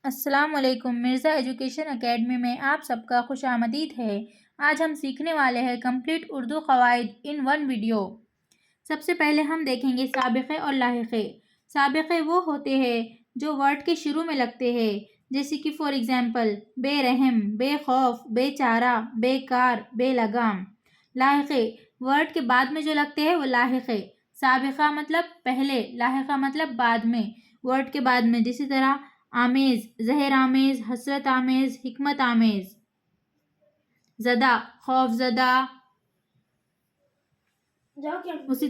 السلام علیکم، Mirza education academy میں آپ سب کا خوش آمدید ہے۔ آج ہم سیکھنے والے ہیں کمپلیٹ اردو قواعد ان ون ویڈیو۔ سب سے پہلے ہم دیکھیں گے سابقے اور لاحقے۔ سابقے وہ ہوتے ہیں جو ورڈ کے شروع میں لگتے ہیں، جیسے کہ فار ایگزامپل بے رحم، بے خوف، بے چارہ، بے کار، بے لگام۔ لاحقے ورڈ کے بعد میں جو لگتے ہیں وہ لاحقے۔ سابقہ مطلب پہلے، لاحقہ مطلب بعد میں، ورڈ کے بعد میں، جیسی طرح آمیز، زہر آمیز، حسرت آمیز، حکمت آمیز۔ زدہ، خوف زدہ۔ اسی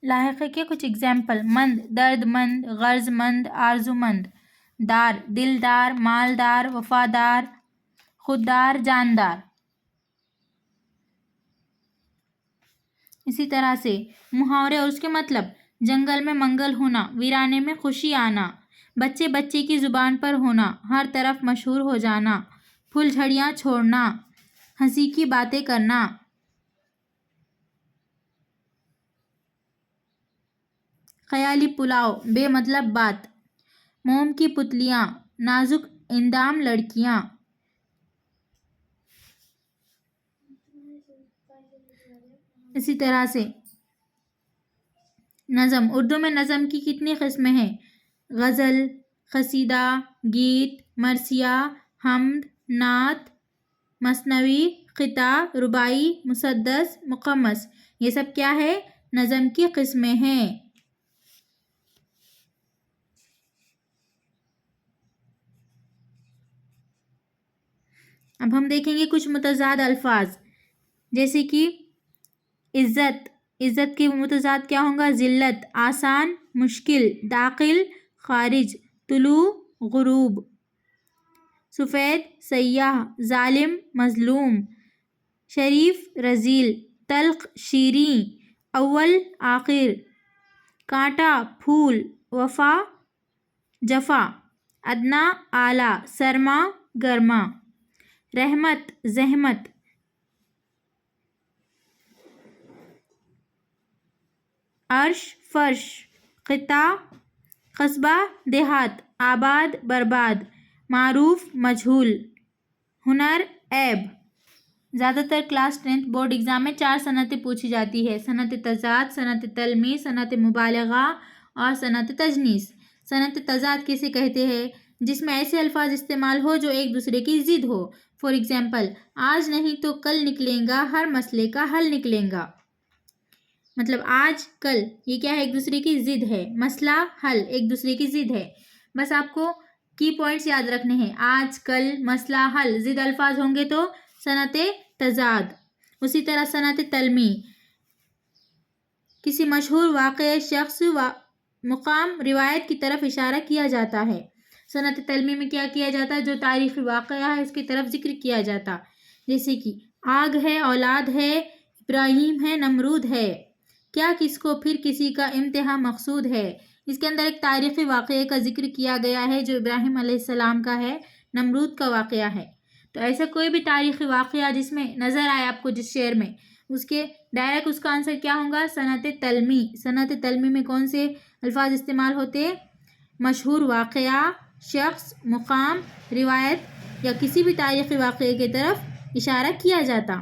لاحقے کے کچھ اگزامپل: مند، درد مند، غرض مند، آرزو مند۔ دار، دلدار، مالدار، وفادار، خوددار، جاندار۔ اسی طرح سے محاورے اور اس کے مطلب: جنگل میں منگل ہونا، ویرانے میں خوشی آنا، بچے بچے کی زبان پر ہونا، ہر طرف مشہور ہو جانا، پھول جھڑیاں چھوڑنا، ہنسی کی باتیں کرنا۔ خیالی پلاؤ، بے مطلب بات۔ موم کی پتلیاں، نازک اندام لڑکیاں۔ اسی طرح سے نظم، اردو میں نظم کی کتنی قسمیں ہیں؟ غزل، قصیدہ، گیت، مرثیہ، حمد، نعت، مثنوی، قطعہ، رباعی، مسدس، مقمص۔ یہ سب کیا ہے؟ نظم کی قسمیں ہیں۔ اب ہم دیکھیں گے کچھ متضاد الفاظ، جیسے کہ عزت۔ عزت کے متضاد کیا ہوں گا؟ ذلت، آسان، مشکل، داخل، خارج، طلوع، غروب۔ سفید، سیاہ، ظالم، مظلوم، شریف، رذیل، تلخ، شیریں، اول، آخر، کانٹا، پھول، وفا، جفا، ادنیٰ، اعلیٰ، سرما، گرما۔ رحمت، زحمت۔ عرش، فرش، خطہ، قصبہ، دیہات، آباد، برباد، معروف، مجہول، ہنر، عیب۔ زیادہ تر کلاس 10 بورڈ ایگزام میں 4 صنعتیں پوچھی جاتی ہے: صنعت تضاد، صنعت تلمیح، صنعت مبالغہ اور صنعت تجنیس۔ صنعت تضاد کسے کہتے ہیں؟ جس میں ایسے الفاظ استعمال ہو جو ایک دوسرے کی ضد ہو۔ فار ایگزامپل آج نہیں تو کل نکلے گا، ہر مسئلے کا حل نکلے گا۔ مطلب آج کل یہ کیا ہے؟ ایک دوسرے کی ضد ہے۔ مسئلہ، حل ایک دوسرے کی ضد ہے۔ بس آپ کو کی پوائنٹس یاد رکھنے ہیں: آج کل، مسئلہ، حل۔ ضد الفاظ ہوں گے تو صنعت تضاد۔ اسی طرح صنعت تلمیح، کسی مشہور واقعے، شخص، مقام، روایت کی طرف اشارہ کیا جاتا ہے۔ صنعت تلمیح میں کیا کیا جاتا ہے؟ جو تاریخی واقعہ ہے اس کی طرف ذکر کیا جاتا، جیسے کہ آگ ہے، اولاد ہے، ابراہیم ہے، نمرود ہے۔ کیا کس کو، پھر کسی کا امتحان مقصود ہے۔ اس کے اندر ایک تاریخی واقعے کا ذکر کیا گیا ہے جو ابراہیم علیہ السلام کا ہے، نمرود کا واقعہ ہے۔ تو ایسا کوئی بھی تاریخی واقعہ جس میں نظر آئے آپ کو، جس شعر میں، اس کے ڈائریکٹ اس کا آنسر کیا ہوگا؟ صنعت تلمیح۔ صنعت تلمیح میں کون سے الفاظ استعمال ہوتے؟ مشہور واقعہ، شخص، مقام، روایت یا کسی بھی تاریخی واقعے کی طرف اشارہ کیا جاتا۔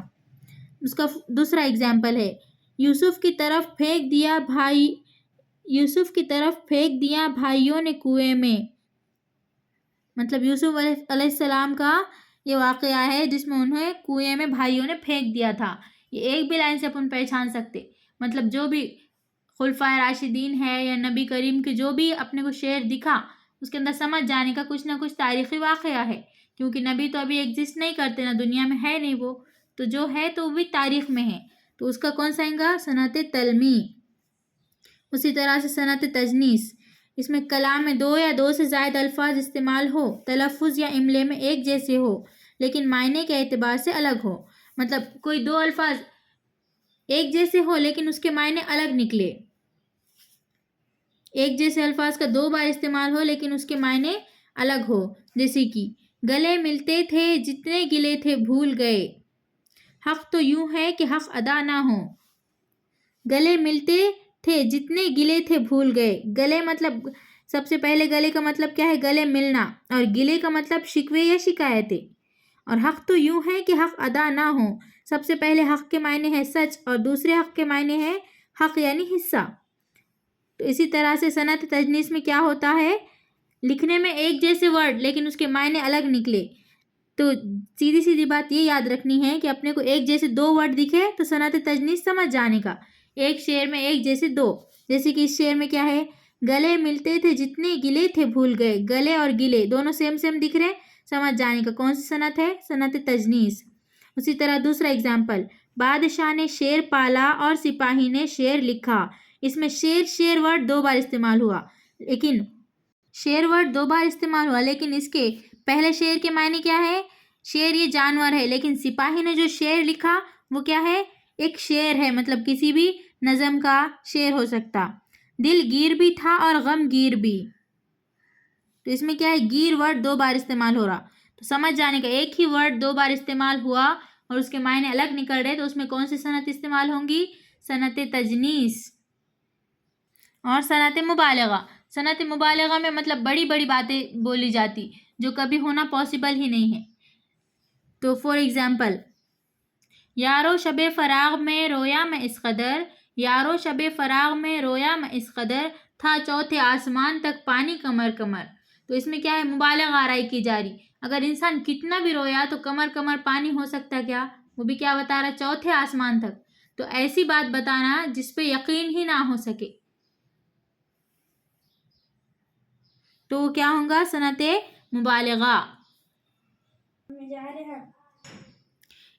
اس کا دوسرا اگزامپل ہے: یوسف کی طرف پھینک دیا بھائیوں نے کنویں میں۔ مطلب یوسف علیہ السلام کا یہ واقعہ ہے جس میں انہیں کنویں میں بھائیوں نے پھینک دیا تھا۔ یہ ایک بھی لائن سے اپن پہچان سکتے۔ مطلب جو بھی خلفائے راشدین ہے یا نبی کریم کے جو بھی اپنے کو شعر دکھا، اس کے اندر سمجھ جانے کا کچھ نہ کچھ تاریخی واقعہ ہے، کیونکہ نبی تو ابھی ایگزسٹ نہیں کرتے، نہ دنیا میں ہے نہیں وہ، تو جو ہے تو وہ بھی تاریخ میں ہے، تو اس کا کون سا آئے گا؟ صنعت تلمیح۔ اسی طرح سے صنعت تجنیس، اس میں کلام میں 2 یا 2 سے زائد الفاظ استعمال ہو، تلفظ یا املے میں ایک جیسے ہو لیکن معنی کے اعتبار سے الگ ہو۔ مطلب کوئی 2 الفاظ ایک جیسے ہو لیکن اس کے معنی الگ نکلے۔ ایک جیسے الفاظ کا 2 بار استعمال ہو لیکن اس کے معنی الگ ہو، جیسے کہ گلے ملتے تھے جتنے گلے تھے بھول گئے۔ حق تو یوں ہے کہ حق ادا نہ ہو۔ گلے ملتے تھے جتنے گلے تھے بھول گئے۔ گلے مطلب سب سے پہلے گلے کا مطلب کیا ہے؟ گلے ملنا، اور گلے کا مطلب شکوے یا شکایتیں، اور حق تو یوں ہے کہ حق ادا نہ ہو۔ سب سے پہلے حق کے معنی ہے سچ، اور دوسرے حق کے معنی ہے حق یعنی حصہ۔ تو اسی طرح سے صنعت تجنیس میں کیا ہوتا ہے؟ لکھنے میں ایک جیسے ورڈ لیکن اس کے معنی الگ نکلے۔ تو سیدھی سیدھی بات یہ یاد رکھنی ہے کہ اپنے کو ایک جیسے دو ورڈ دکھے تو صنعت تجنیس سمجھ جانے کا۔ ایک شعر میں ایک جیسے دو، جیسے کہ اس شعر میں کیا ہے؟ گلے ملتے تھے جتنے گلے تھے بھول گئے۔ گلے اور گلے دونوں سیم سیم دکھ رہے، سمجھ جانے کا کون سی صنعت ہے؟ صنعت تجنیس۔ اسی طرح دوسرا اگزامپل، بادشاہ نے شیر پالا اور سپاہی نے شیر لکھا۔ اس میں شیر ورڈ دو بار استعمال ہوا، لیکن اس کے پہلے شیر کے معنی کیا ہے؟ شیر یہ جانور ہے، لیکن سپاہی نے جو شیر لکھا وہ کیا ہے؟ ایک شعر ہے، مطلب کسی بھی نظم کا شعر ہو سکتا۔ دل گیر بھی تھا اور غم گیر بھی، تو اس میں کیا ہے؟ گیر ورڈ دو بار استعمال ہو رہا، تو سمجھ جانے کا ایک ہی ورڈ دو بار استعمال ہوا اور اس کے معنی الگ نکل رہے، تو اس میں کون سی صنعت استعمال ہوں گی؟ صنعت تجنیس۔ اور صنعت مبالغہ، صنعت مبالغہ میں مطلب بڑی بڑی باتیں بولی جاتی جو کبھی ہونا پاسبل ہی نہیں ہے۔ تو فور ایگزامپل، یارو شب فراغ میں رویا میں اس قدر، یارو شب فراغ میں رویا میں اس قدر، تھا چوتھے آسمان تک پانی کمر کمر۔ تو اس میں کیا ہے؟ مبالغہ آرائی کی جا رہی، اگر انسان کتنا بھی رویا تو کمر کمر پانی ہو سکتا کیا؟ وہ بھی کیا بتا رہا؟ چوتھے آسمان تک۔ تو ایسی بات بتانا جس پہ یقین ہی نہ ہو سکے، تو وہ کیا ہوگا؟ صنعت مبالغہ۔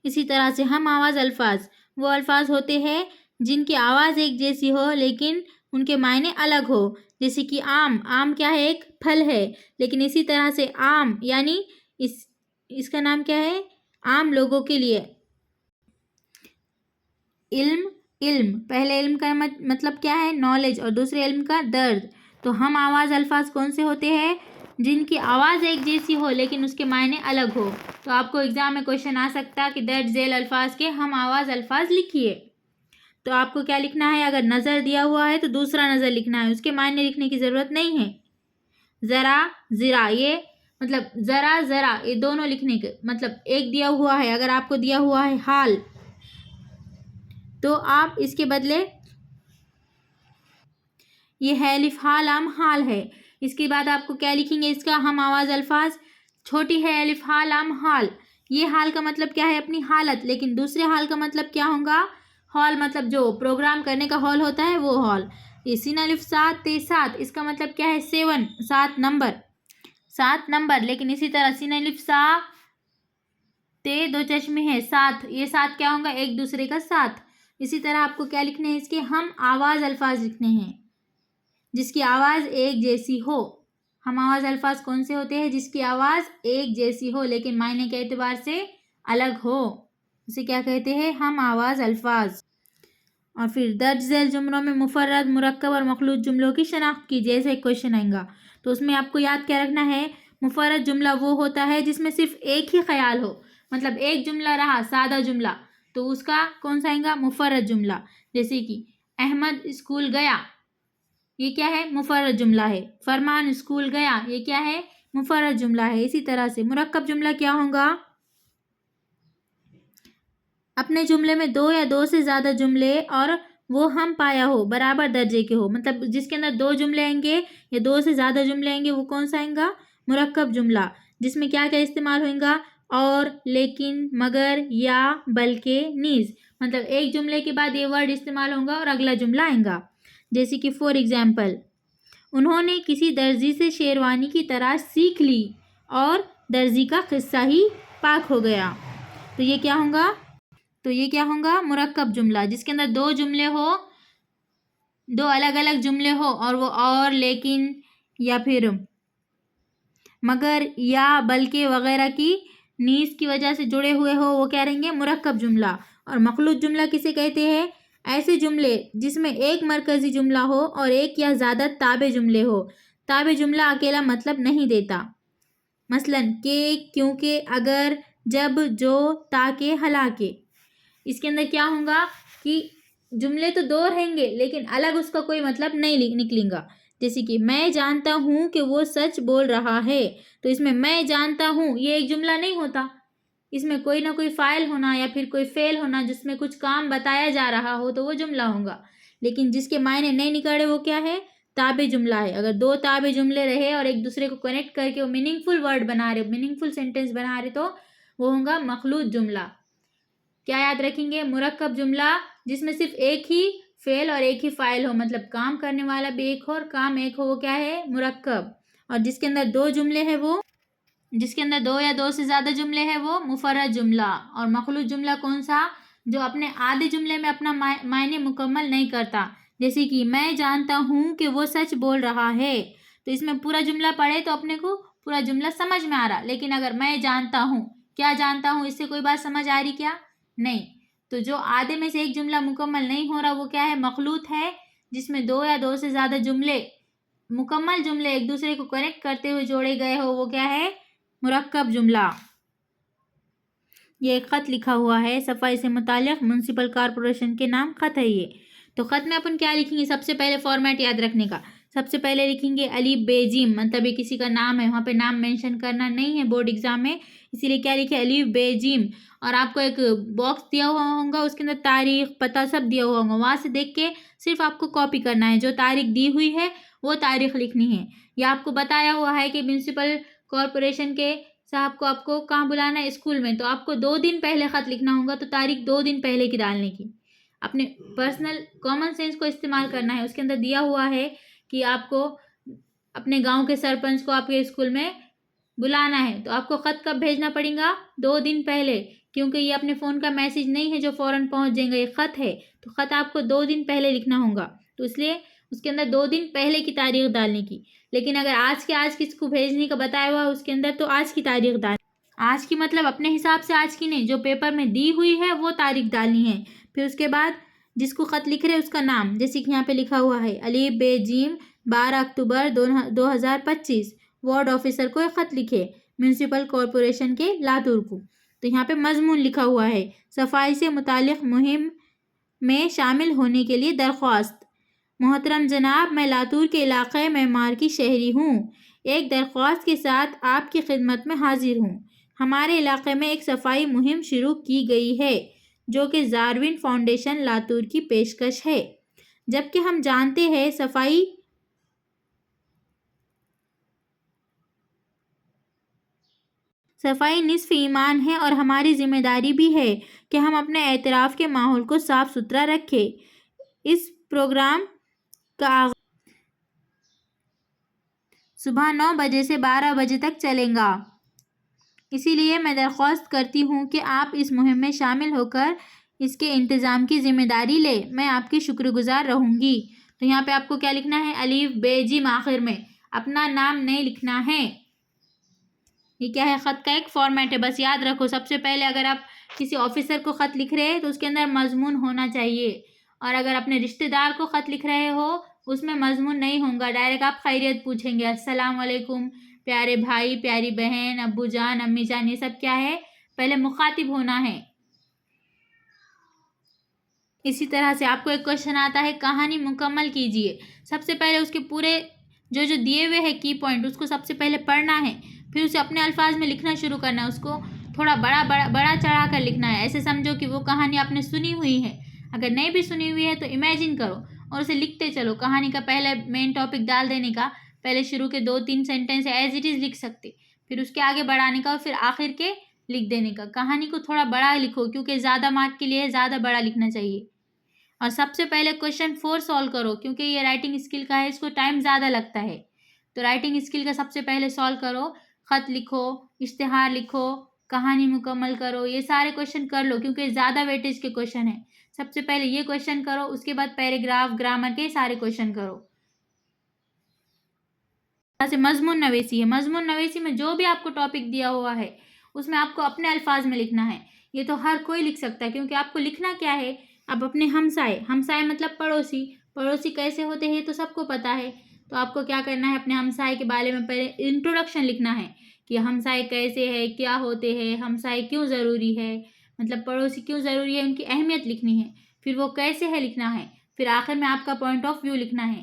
اسی طرح سے ہم آواز الفاظ، وہ الفاظ ہوتے ہیں جن کی آواز ایک جیسی ہو لیکن ان کے معنی الگ ہو، جیسے کہ آم کیا ہے؟ ایک پھل ہے، لیکن اسی طرح سے عام یعنی اس کا نام کیا ہے؟ عام لوگوں کے لیے۔ علم، پہلے علم کا مطلب کیا ہے؟ نالج، اور دوسرے علم کا درد۔ تو ہم آواز الفاظ کون سے ہوتے ہیں؟ جن کی آواز ایک جیسی ہو لیکن اس کے معنی الگ ہو۔ تو آپ کو ایگزام میں کویشچن آ سکتا کہ درج ذیل الفاظ کے ہم آواز الفاظ لکھیے۔ تو آپ کو کیا لکھنا ہے؟ اگر نظر دیا ہوا ہے تو دوسرا نظر لکھنا ہے، اس کے معنی لکھنے کی ضرورت نہیں ہے۔ ذرا، یہ مطلب ذرا یہ دونوں لکھنے کے مطلب ایک دیا ہوا ہے، اگر آپ کو دیا ہوا ہے حال تو آپ اس کے بدلے یہ ہے الف حال حال ہے، اس کے بعد آپ کو کیا لکھیں گے؟ اس کا ہم آواز الفاظ چھوٹی ہے الف حال حال۔ یہ حال کا مطلب کیا ہے؟ اپنی حالت، لیکن دوسرے حال کا مطلب کیا ہوگا؟ ہال، مطلب جو پروگرام کرنے کا ہال ہوتا ہے وہ ہال۔ یہ سین الف 7 تے 7، اس کا مطلب کیا ہے؟ 7 نمبر، لیکن اسی طرح سین الف سا تے دو چشمے ہے 7، یہ 7 کیا ہوگا؟ ایک دوسرے کا ساتھ۔ اسی طرح آپ کو کیا لکھنے ہیں؟ اس کے ہم آواز الفاظ لکھنے ہیں جس کی آواز ایک جیسی ہو۔ ہم آواز الفاظ کون سے ہوتے ہیں؟ جس کی آواز ایک جیسی ہو لیکن معنی کے اعتبار سے الگ ہو، اسے کیا کہتے ہیں؟ ہم آواز الفاظ۔ اور پھر درج ذیل جملوں میں مفرد، مرکب اور مخلوط جملوں کی شناخت کیجیے، ایسا ایک کویشچن آئے گا تو اس میں آپ کو یاد کیا رکھنا ہے؟ مفرد جملہ وہ ہوتا ہے جس میں صرف ایک ہی خیال ہو، مطلب ایک جملہ رہا سادہ جملہ تو اس کا کون سا آئے گا؟ مفرد جملہ۔ جیسے کہ احمد اسکول گیا، یہ کیا ہے؟ مفرد جملہ ہے۔ فرمان اسکول گیا، یہ کیا ہے؟ مفرد جملہ ہے۔ اسی طرح سے مرکب جملہ کیا ہوگا؟ اپنے جملے میں دو یا دو سے زیادہ جملے اور وہ ہم پایا ہو، برابر درجے کے ہو، مطلب جس کے اندر دو جملے آئیں گے یا دو سے زیادہ جملے آئیں گے وہ کون سا آئے گا؟ مرکب جملہ، جس میں کیا کیا استعمال ہوئے گا؟ اور، لیکن، مگر، یا، بلکہ، نیز، مطلب ایک جملے کے بعد یہ ورڈ استعمال ہوگا اور اگلا جملہ آئے گا۔ جیسے کہ فور ایگزامپل، انہوں نے کسی درزی سے شیروانی کی طرح سیکھ لی اور درزی کا قصہ ہی پاک ہو گیا۔ تو یہ کیا ہوگا؟ مرکب جملہ، جس کے اندر دو جملے ہو، دو الگ الگ جملے ہو اور وہ اور، لیکن، یا پھر مگر، یا، بلکہ وغیرہ کی نیز کی وجہ سے جڑے ہوئے ہو، وہ کیا رہیں گے؟ مرکب جملہ۔ اور مخلوط جملہ کسے کہتے ہیں؟ ایسے جملے جس میں ایک مرکزی جملہ ہو اور ایک یا زیادہ تابع جملے ہو۔ تابع جملہ اکیلا مطلب نہیں دیتا، مثلا کہ، کیونکہ، اگر، جب، جو، تاکہ، حالانکہ۔ اس کے اندر کیا ہوگا کہ جملے تو دو رہیں گے لیکن الگ اس کا کوئی مطلب نہیں نکلیں گا۔ جیسے کہ میں جانتا ہوں کہ وہ سچ بول رہا ہے، تو اس میں میں جانتا ہوں یہ ایک جملہ نہیں ہوتا، اس میں کوئی نہ کوئی فاعل ہونا یا پھر کوئی فعل ہونا جس میں کچھ کام بتایا جا رہا ہو تو وہ جملہ ہوگا. لیکن جس کے معنی نہیں نکالے وہ کیا ہے؟ تابع جملہ ہے. اگر دو تابع جملے رہے اور ایک دوسرے کو کنیکٹ کر کے وہ میننگ فل ورڈ بنا رہے، میننگ فل سینٹینس بنا رہے، تو وہ ہوگا مخلوط جملہ. کیا یاد رکھیں گے؟ مرکب جملہ جس میں صرف ایک ہی فعل اور ایک ہی فاعل ہو، مطلب کام کرنے والا بھی ایک ہو اور کام ایک ہو، وہ کیا ہے؟ مرکب. اور جس کے اندر دو جملے ہیں وہ، جس کے اندر دو یا دو سے زیادہ جملے ہیں وہ مفرد جملہ. اور مخلوط جملہ کون سا؟ جو اپنے آدھے جملے میں اپنا معنی مکمل نہیں کرتا. جیسے کہ میں جانتا ہوں کہ وہ سچ بول رہا ہے، تو اس میں پورا جملہ پڑھے تو اپنے کو پورا جملہ سمجھ میں آ رہا. لیکن اگر میں جانتا ہوں، کیا جانتا ہوں، اس سے کوئی بات سمجھ آ رہی کیا؟ نہیں. تو جو آدھے میں سے ایک جملہ مکمل نہیں ہو رہا وہ کیا ہے؟ مخلوط ہے، جس میں دو یا دو سے زیادہ جملے، مکمل جملے ایک دوسرے کو کنیکٹ کرتے ہوئے جوڑے گئے ہو، وہ کیا ہے؟ مرکب جملہ. یہ ایک خط لکھا ہوا ہے صفائی سے متعلق، میونسپل کارپوریشن کے نام خط ہے یہ. تو خط میں اپن کیا لکھیں گے؟ سب سے پہلے فارمیٹ یاد رکھنے کا، سب سے پہلے لکھیں گے الف بے جیم، مطلب یہ کسی کا نام ہے، وہاں پہ نام مینشن کرنا نہیں ہے بورڈ ایگزام میں، اسی لیے کیا لکھے؟ الف بے جیم. اور آپ کو ایک باکس دیا ہوا ہوگا، اس کے اندر تاریخ، پتہ سب دیا ہوا ہوگا، وہاں سے دیکھ کے صرف آپ کو کاپی کرنا ہے، جو تاریخ دی ہوئی ہے وہ تاریخ لکھنی ہے. یا آپ کو بتایا ہوا ہے کہ میونسپل کارپوریشن کے صاحب کو آپ کو کہاں بلانا ہے؟ اسکول میں، تو آپ کو 2 دن پہلے خط لکھنا ہوگا، تو تاریخ 2 دن پہلے کی ڈالنے کی. اپنے پرسنل کامن سینس کو استعمال کرنا ہے. اس کے اندر دیا ہوا ہے کہ آپ کو اپنے گاؤں کے سرپنچ کو آپ کے اسکول میں بلانا ہے، تو آپ کو خط کب بھیجنا پڑے گا؟ 2 دن پہلے، کیونکہ یہ اپنے فون کا میسیج نہیں ہے جو فوراً پہنچ جائیں گا، یہ خط ہے، تو خط آپ کو 2 دن پہلے لکھنا ہوگا. تو اس لیے اس کے اندر 2 دن پہلے کی تاریخ ڈالنے کی. لیکن اگر آج کے آج کس کو بھیجنے کا بتایا ہوا اس کے اندر، تو آج کی تاریخ ڈالنی. آج کی مطلب اپنے حساب سے آج کی نہیں، جو پیپر میں دی ہوئی ہے وہ تاریخ ڈالنی ہے. پھر اس کے بعد جس کو خط لکھ رہے اس کا نام، جیسے کہ یہاں پہ لکھا ہوا ہے الف بے جیم 12 اکتوبر 2025، وارڈ آفیسر کو ایک خط لکھے میونسپل کارپوریشن کے لاتور کو. تو یہاں پہ مضمون لکھا ہوا ہے صفائی سے متعلق مہم میں شامل ہونے کے لیے درخواست. محترم جناب، میں لاتور کے علاقے معمار کی شہری ہوں، ایک درخواست کے ساتھ آپ کی خدمت میں حاضر ہوں. ہمارے علاقے میں ایک صفائی مہم شروع کی گئی ہے جو کہ زارون فاؤنڈیشن لاتور کی پیشکش ہے. جبکہ ہم جانتے ہیں صفائی نصف ایمان ہے اور ہماری ذمہ داری بھی ہے کہ ہم اپنے اعتراف کے ماحول کو صاف ستھرا رکھیں. اس پروگرام کا آغاز صبح 9 بجے سے 12 بجے تک چلے گا، اسی لیے میں درخواست کرتی ہوں کہ آپ اس مہم میں شامل ہو کر اس کے انتظام کی ذمہ داری لیں. میں آپ کی شکر گزار رہوں گی. تو یہاں پہ آپ کو کیا لکھنا ہے؟ الف بے جیم، آخر میں اپنا نام نہیں لکھنا ہے. یہ کیا ہے؟ خط کا ایک فارمیٹ ہے، بس یاد رکھو. سب سے پہلے اگر آپ کسی آفیسر کو خط لکھ رہے ہیں تو اس کے اندر مضمون ہونا چاہیے، اور اگر اپنے رشتہ دار کو خط لکھ رہے ہو اس میں مضمون نہیں ہوگا، ڈائریکٹ آپ خیریت پوچھیں گے، السلام علیکم پیارے بھائی، پیاری بہن، ابو جان، امی جان. یہ سب کیا ہے؟ پہلے مخاطب ہونا ہے. اسی طرح سے آپ کو ایک کوشچن آتا ہے کہانی مکمل کیجیے. سب سے پہلے اس کے پورے جو دیے ہوئے ہیں کی پوائنٹ اس کو سب سے پہلے پڑھنا ہے، پھر اسے اپنے الفاظ میں لکھنا شروع کرنا ہے. اس کو تھوڑا بڑا چڑھا کر لکھنا ہے. ایسے سمجھو کہ وہ کہانی آپ نے سنی ہوئی ہے، اگر نہیں بھی سنی ہوئی ہے تو امیجن کرو اور اسے لکھتے چلو. کہانی کا پہلے مین ٹاپک ڈال دینے کا، پہلے شروع کے 2-3 سینٹینس ایز اٹ از لکھ سکتے، پھر اس کے آگے بڑھانے کا اور پھر آخر کے لکھ دینے کا. کہانی کو تھوڑا بڑا لکھو کیونکہ زیادہ مارک کے لیے زیادہ بڑا لکھنا چاہیے. اور سب سے پہلے کوشچن 4 سالو کرو کیونکہ یہ رائٹنگ اسکل کا ہے، اس کو ٹائم زیادہ لگتا ہے. تو رائٹنگ اسکل کا سب سے پہلے سالو کرو، خط لکھو، اشتہار لکھو، کہانی مکمل کرو. یہ سارے کوشچن کر لو کیونکہ زیادہ ویٹیج کے کوشچن ہیں. سب سے پہلے یہ کوشچن کرو، اس کے بعد پیراگراف، گرامر کے سارے کوشچن کرو. جیسے مضمون نویسی ہے، مضمون نویسی میں جو بھی آپ کو ٹاپک دیا ہوا ہے اس میں آپ کو اپنے الفاظ میں لکھنا ہے. یہ تو ہر کوئی لکھ سکتا ہے کیونکہ آپ کو لکھنا کیا ہے؟ اب اپنے ہمسائے مطلب پڑوسی کیسے ہوتے ہیں تو سب کو پتا ہے. تو آپ کو کیا کرنا ہے؟ اپنے ہمسائے کے بارے میں پہلے انٹروڈکشن لکھنا ہے کہ ہمسائے کیسے ہے، کیا ہوتے ہیں، ہمسائے کیوں ضروری ہے، مطلب پڑوسی کیوں ضروری ہے، ان کی اہمیت لکھنی ہے. پھر وہ کیسے ہے لکھنا ہے. پھر آخر میں آپ کا پوائنٹ آف ویو لکھنا ہے.